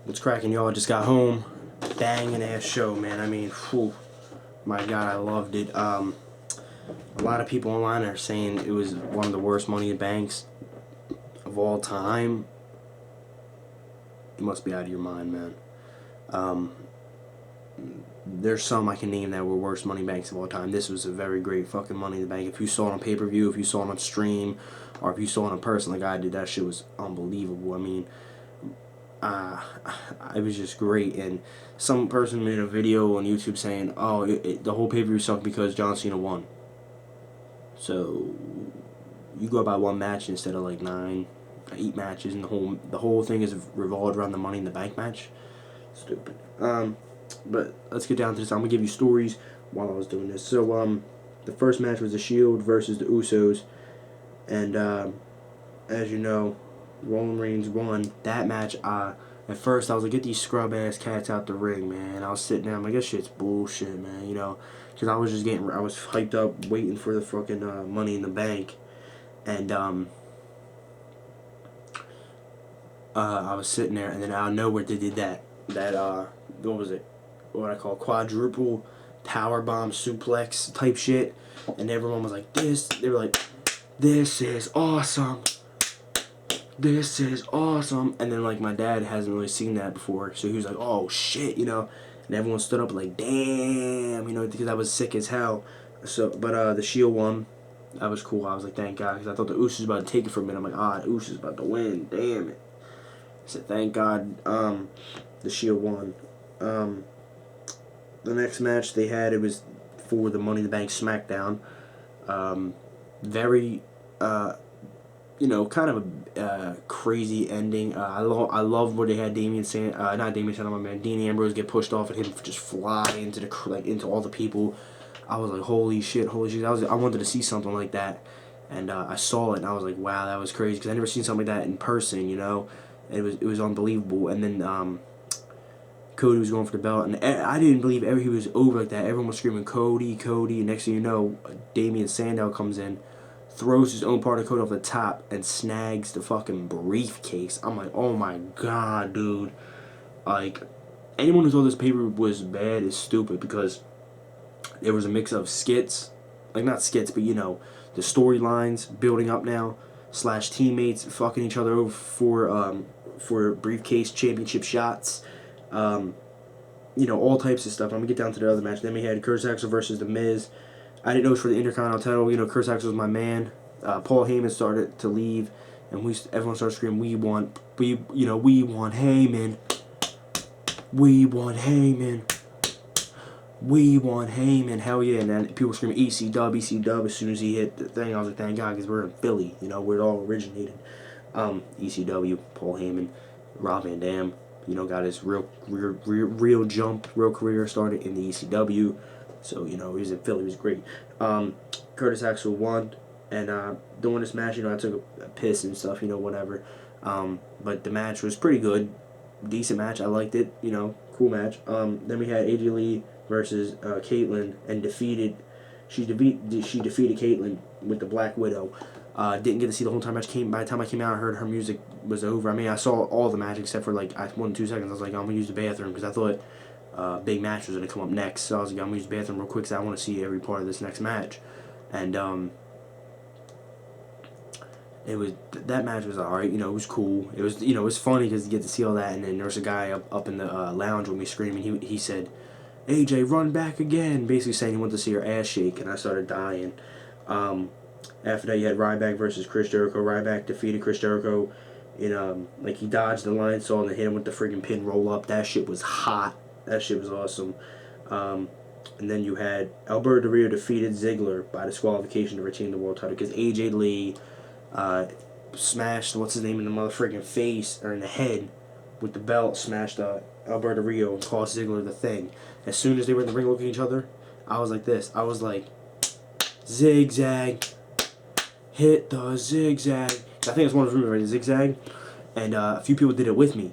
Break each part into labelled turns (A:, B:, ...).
A: What's cracking, y'all? Just got home. Banging ass show, man. I mean, whew, my God, I loved it. A lot of people online are saying it was one of the worst Money in the Banks of all time. You must be out of your mind, man. Um, there's some I can name that were worst Money Banks of all time. This was a very great fucking Money in the Bank. If you saw it on pay-per-view, if you saw it on stream, or if you saw it in person like I did, that shit was unbelievable. I mean, uh, it was just great. And some person made a video on YouTube saying, "Oh, the whole pay-per-view sucked because John Cena won." So you go about one match instead of like 9, 8 matches, and the whole thing is revolved around the Money in the Bank match. Stupid. But let's get down to this. I'm gonna give you stories while I was doing this. So the first match was the Shield versus the Usos, and as you know, Roman Reigns won that match. At first I was like, get these scrub ass cats out the ring, man. I was sitting there, I'm like, this shit's bullshit, man. You know, because I was hyped up, waiting for the fucking Money in the Bank, and I was sitting there, and then out of nowhere they did that what was it? What I call quadruple power bomb suplex type shit, and everyone was like, this. They were like, this is awesome. This is awesome. And then like my dad hasn't really seen that before, so he was like, oh shit, you know. And everyone stood up like, damn, you know, because I was sick as hell. So, but the Shield won. That was cool. I was like, thank God, because I thought the Usos was about to take it from me. I'm like, the Usos is about to win. Damn it. I said, thank God, the Shield won. The next match they had, it was for the Money in the Bank SmackDown. Very, kind of a crazy ending. I love where they had not Damian Sandow, my man, Dean Ambrose get pushed off and him just fly into into all the people. I was like, holy shit. I wanted to see something like that, and I saw it and I was like, wow, that was crazy, because I never seen something like that in person. You know, it was unbelievable. And then Cody was going for the belt, and I didn't believe he was over like that. Everyone was screaming, Cody, Cody, and next thing you know, Damian Sandow comes in, throws his own part of Cody off the top, and snags the fucking briefcase. I'm like, oh my God, dude. Like, anyone who thought this paper was bad is stupid, because there was a mix of skits, like not skits, but you know, the storylines building up now, / teammates fucking each other over for briefcase championship shots. All types of stuff. I'm gonna get down to the other match. Then we had Curtis Axel versus The Miz. I didn't know it was for the Intercontinental title. You know, Curtis Axel was my man. Paul Heyman started to leave, and everyone started screaming, we want Heyman. We want Heyman. We want Heyman. Hell yeah. And then people screaming EC-Dub as soon as he hit the thing. I was like, thank God, because we're in Philly, you know, where it all originated. ECW, Paul Heyman, Rob Van Dam, you know, got his real career started in the ECW. So, you know, he was in Philly. He was great. Curtis Axel won. And during this match, you know, I took a piss and stuff, you know, whatever. But the match was pretty good. Decent match. I liked it. You know, cool match. Then we had AJ Lee versus Caitlyn, and she defeated Caitlyn with the Black Widow. Didn't get to see the whole time match. By the time I came out, I heard her music was over. I mean, I saw all the match except for like 1 2 seconds. I was like, I'm gonna use the bathroom, because I thought big match was gonna come up next. So I was like, I'm gonna use the bathroom real quick, because I want to see every part of this next match. And that match was alright. You know, it was cool. It was funny because you get to see all that. And then there was a guy up in the lounge with me screaming. He said, AJ, run back again, basically saying he wanted to see her ass shake, and I started dying. After that, you had Ryback versus Chris Jericho. Ryback defeated Chris Jericho in like he dodged the line saw and then hit him with the freaking pin roll up. That shit was hot. That shit was awesome. And then you had Alberto Del Rio defeated Ziggler by disqualification to retain the world title, because AJ Lee smashed what's his name in the motherfucking face, or in the head with the belt, smashed Alberto Del Rio and cost Ziggler the thing. As soon as they were in the ring looking at each other, I was like this. I was like, zigzag, hit the zigzag. I think it's one of those moves, right? The zigzag. And a few people did it with me.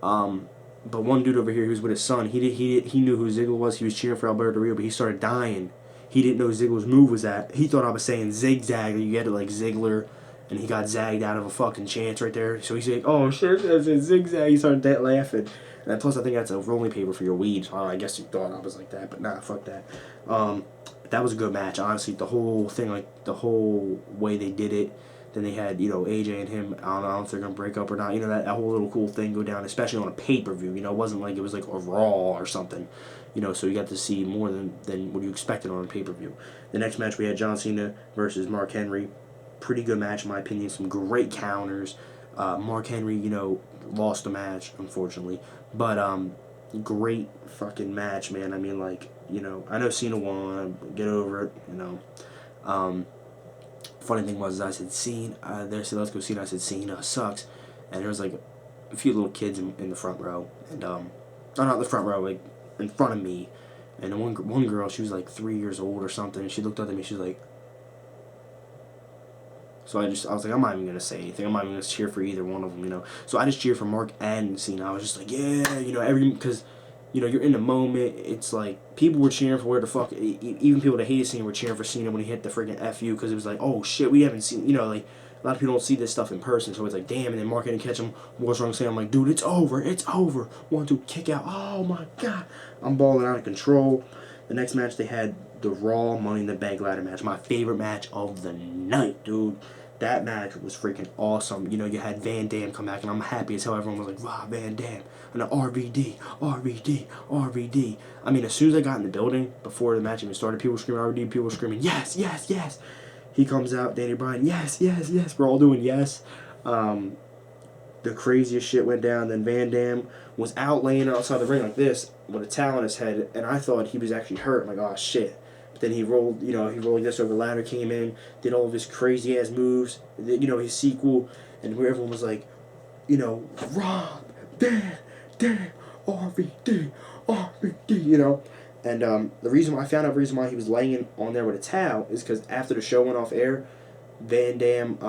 A: But one dude over here who was with his son, he knew who Ziggler was. He was cheering for Alberto Del Rio, but he started dying. He didn't know Ziggler's move was that. He thought I was saying zigzag, or you get it like Ziggler and he got zagged out of a fucking chance right there. So he's like, oh shit, that's a zigzag. He started that laughing. And plus, I think that's a rolling paper for your weed. So I guess you thought I was like that, but nah, fuck that. That was a good match, honestly. The whole thing, like the whole way they did it. Then they had, AJ and him. I don't know if they're gonna break up or not. That whole little cool thing go down, especially on a pay per view. It wasn't like it was like a Raw or something. So you got to see more than what you expected on a pay per view. The next match we had John Cena versus Mark Henry. Pretty good match in my opinion. Some great counters. Mark Henry, lost the match unfortunately, but great fucking match, man. I mean, like, I know Cena won. Get over it, Funny thing was, I said Cena. They said let's go Cena. I said Cena sucks, and there was like a few little kids in the front row, and not the front row, like in front of me, and one girl, she was like 3 years old or something, and she looked up at me, she was like. So I was like, I'm not even gonna say anything. I'm not even gonna cheer for either one of them, So I just cheered for Mark and Cena. I was just like, yeah, because. You're in the moment. It's like people were cheering for where the fuck. Even people that hated Cena were cheering for Cena when he hit the freaking FU because it was like, oh shit, we haven't seen. Like a lot of people don't see this stuff in person, so it's like, damn. And then Mark didn't catch him. What's wrong? Saying, I'm like, dude, it's over. 1, 2, kick out. Oh my god, I'm balling out of control. The next match they had the Raw Money in the Bank ladder match, my favorite match of the night, dude. That match was freaking awesome. You had Van Dam come back, and I'm happy as hell. Everyone was like, wow, Van Dam. And the RVD, RVD, RVD. I mean, as soon as I got in the building, before the match even started, people were screaming RVD, people were screaming, yes, yes, yes. He comes out, Danny Bryan, yes, yes, yes. We're all doing yes. The craziest shit went down. Then Van Dam was out laying outside the ring like this with a towel on his head, and I thought he was actually hurt. I'm like, oh, shit. Then he rolled, he rolled this over the ladder, came in, did all of his crazy ass moves, his sequel, and where everyone was like, Rob, Dan, RVD, RVD, And I found out the reason why he was laying on there with a towel is because after the show went off air, Van Dam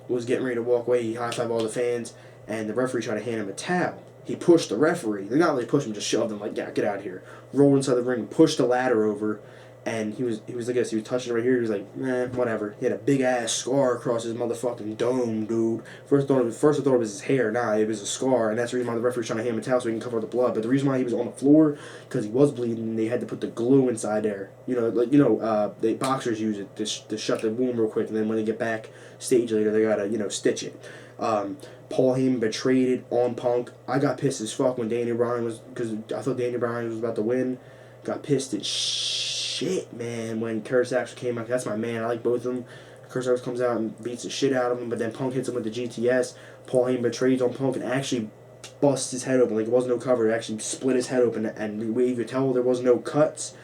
A: was getting ready to walk away. He high-fived all the fans, and the referee tried to hand him a towel. He pushed the referee. They not really pushed him, just shoved him like, yeah, get out of here. Rolled inside the ring, pushed the ladder over. And he was like this. He was touching it right here. He was like, whatever. He had a big ass scar across his motherfucking dome, dude. First I thought it was his hair. Nah, it was a scar, and that's the reason why the referee was trying to hand him a towel so he can cover the blood. But the reason why he was on the floor because he was bleeding, and they had to put the glue inside there. The boxers use it to shut the wound real quick, and then when they get back stage later, they gotta stitch it. Paul Heyman betrayed it on Punk. I got pissed as fuck when Danny Bryan was because I thought Danny Bryan was about to win. Got pissed at shit, man, when Curtis Axel came out. That's my man. I like both of them. Curtis Axel comes out and beats the shit out of him, but then Punk hits him with the GTS. Paul Heyman betrays on Punk and actually busts his head open. Like, it wasn't no cover. It actually split his head open, and you could tell there was no cuts.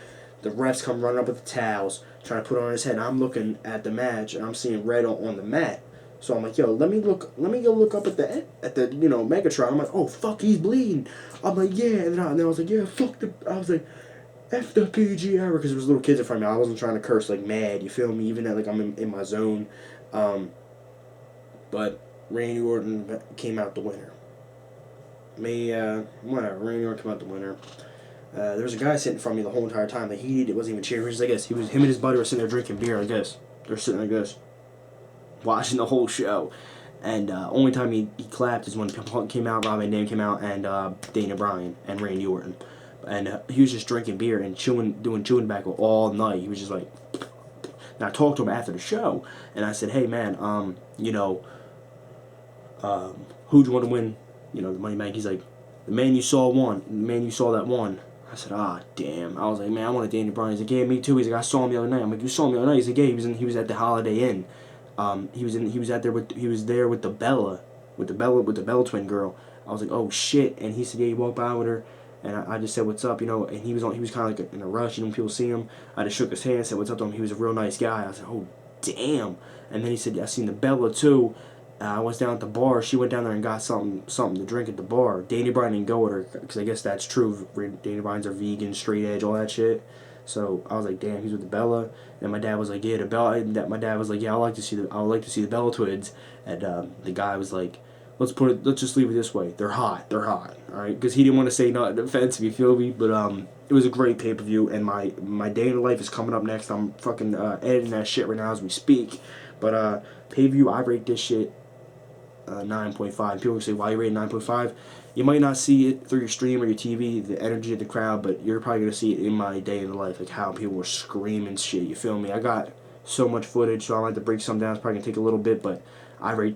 A: The refs come running up with the towels, trying to put it on his head. And I'm looking at the match, and I'm seeing red on the mat. So I'm like, yo, let me go look up at the Megatron. I'm like, oh fuck, he's bleeding. I'm like, yeah, and then I was like, yeah, I was like, F the PG era, because there was little kids in front of me. I wasn't trying to curse like mad, you feel me? Even that, like, I'm in my zone. But Randy Orton came out the winner. Whatever, Randy Orton came out the winner. There was a guy sitting in front of me the whole entire time that it wasn't even cheering. He was just like this. Him and his buddy were sitting there drinking beer, I guess. They're sitting like this, watching the whole show. And only time he clapped is when Punk came out, Rob Van Dam came out, and Dana Bryan and Randy Orton. And he was just drinking beer and doing chewing tobacco all night. He was just like, and I talked to him after the show, and I said, hey man, who'd you want to win, the Money Bank? He's like, the man you saw won. The man you saw that won. I said, damn. I was like, man, I wanted Danny Bryan. He's like, yeah, me too. He's like, I saw him the other night. I'm like, you saw him the other night? He's like, yeah, he was at the Holiday Inn. He was there with the Bella twin girl. I was like, oh shit. And he said, yeah, he walked by with her. And I just said, what's up, and he was kind of like in a rush, people see him. I just shook his hand, said, what's up to him. He was a real nice guy. I said, oh, damn. And then he said, I seen the Bella, too. I was down at the bar. She went down there and got something to drink at the bar. Danny Bryan didn't go with her, because I guess that's true. Danny Bryan's are vegan, straight edge, all that shit. So I was like, damn, he's with the Bella. And my dad was like, yeah, the Bella. My dad was like, yeah, I would like to see the Bella twins. And the guy was like, let's just leave it this way. They're hot, all right? Because he didn't want to say nothing offensive, you feel me? But it was a great pay-per-view, and my day in the life is coming up next. I'm fucking editing that shit right now as we speak. But pay-per-view, I rate this shit 9.5. People can say, why you rate 9.5? You might not see it through your stream or your TV, the energy of the crowd, but you're probably going to see it in my day in the life, like how people were screaming shit, you feel me? I got so much footage, so I might have to break some down. It's probably going to take a little bit, but I rate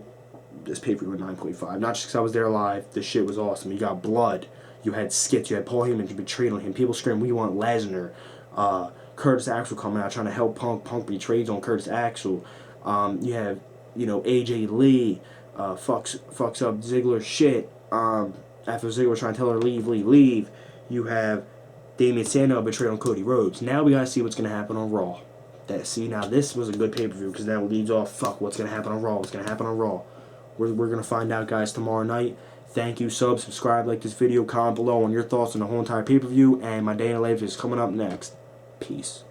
A: this pay-per-view a 9.5. Not just because I was there live, this shit was awesome. You got blood, you had skits, you had Paul Heyman betrayed on him, people screaming, we want Lesnar, Curtis Axel coming out trying to help Punk betrays on Curtis Axel. You have, AJ Lee fucks up Ziggler's shit. After Ziggler trying to tell her leave. You have Damian Sandow betrayed on Cody Rhodes. Now we gotta see what's gonna happen on Raw. Now this was a good pay-per-view because now it leads off. What's gonna happen on Raw? What's gonna happen on Raw? We're gonna find out, guys, tomorrow night. Thank you, subscribe, like this video, comment below on your thoughts on the whole entire pay-per-view, and my day in life is coming up next. Peace.